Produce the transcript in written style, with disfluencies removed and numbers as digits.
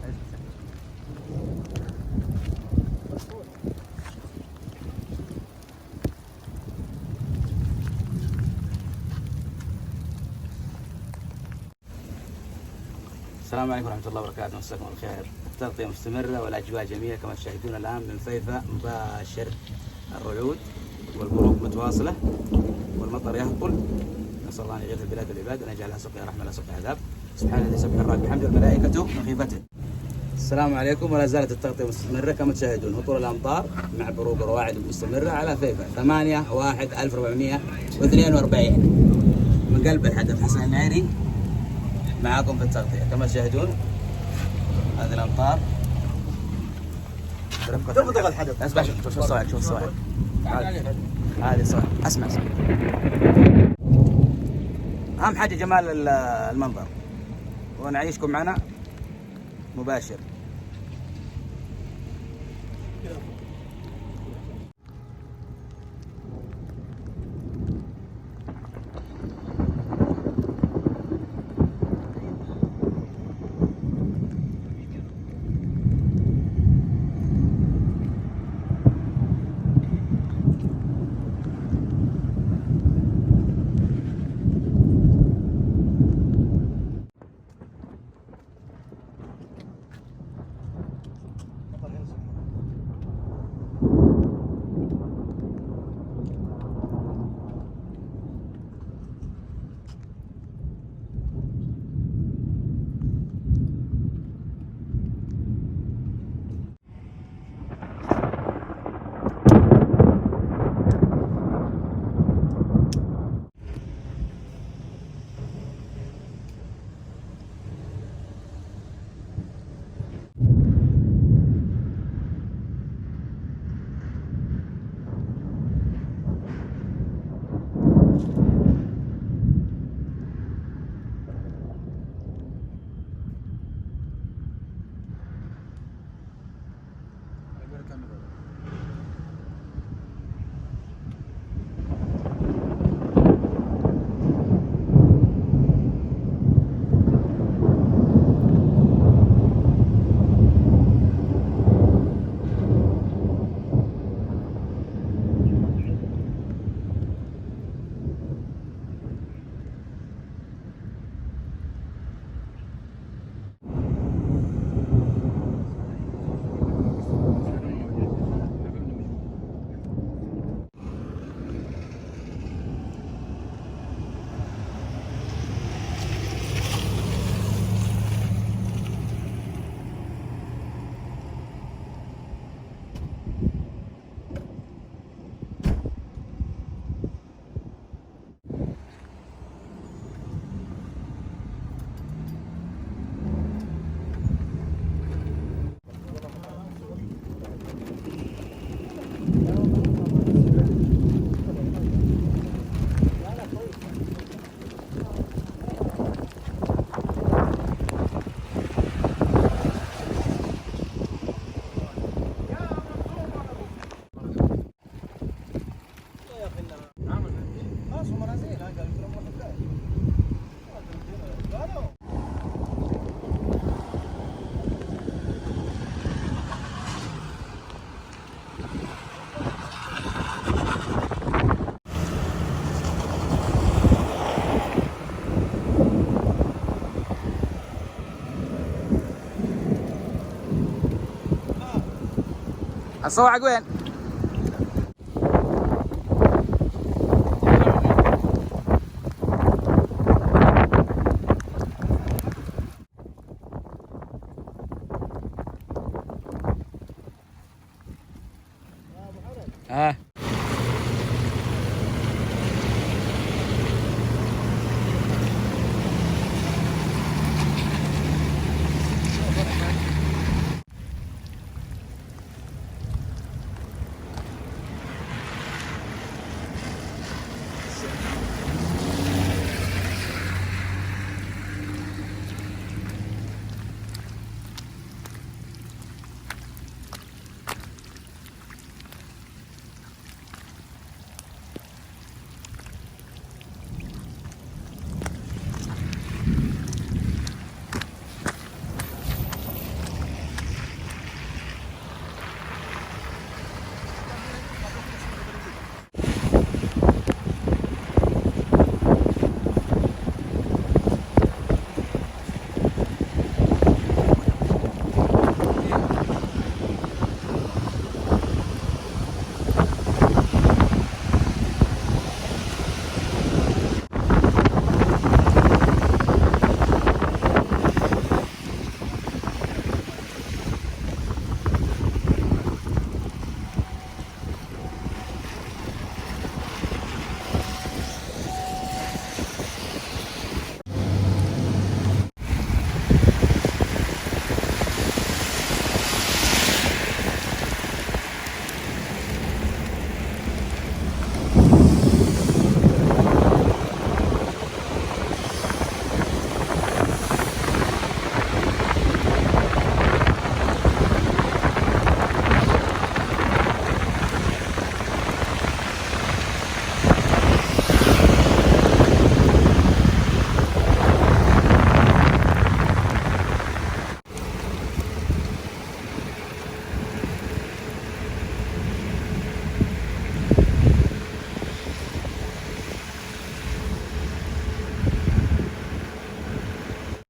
السلام عليكم ورحمة الله وبركاته، مساكم الخير. التغطية مستمرة والأجواء جميلة كما تشاهدون الآن من فيفا مباشر. الرعود والبروق متواصلة والمطر يهطل. نسأل الله أن يغيث البلاد والعباد وأن يجعلها سقيا رحمة لا سقيا عذاب. سبحان الذي سبح الرعد بحمده والملائكة من خيفته. السلام عليكم. ولا زالت التغطية مستمرة كما تشاهدون، هطول الأمطار مع بروق ورواعد مستمرة على فيفا 8/1/1442 من قلب الحدث حسن النعيري معاكم في التغطية كما تشاهدون. هذه الأمطار تفضل الحدث. اسمع، شوف الصواعق، شوف الصواعق. هذه الصواعق. اسمع. أهم حاجة جمال المنظر ونعيشكم معنا مباشر. الصواعق وين؟ ها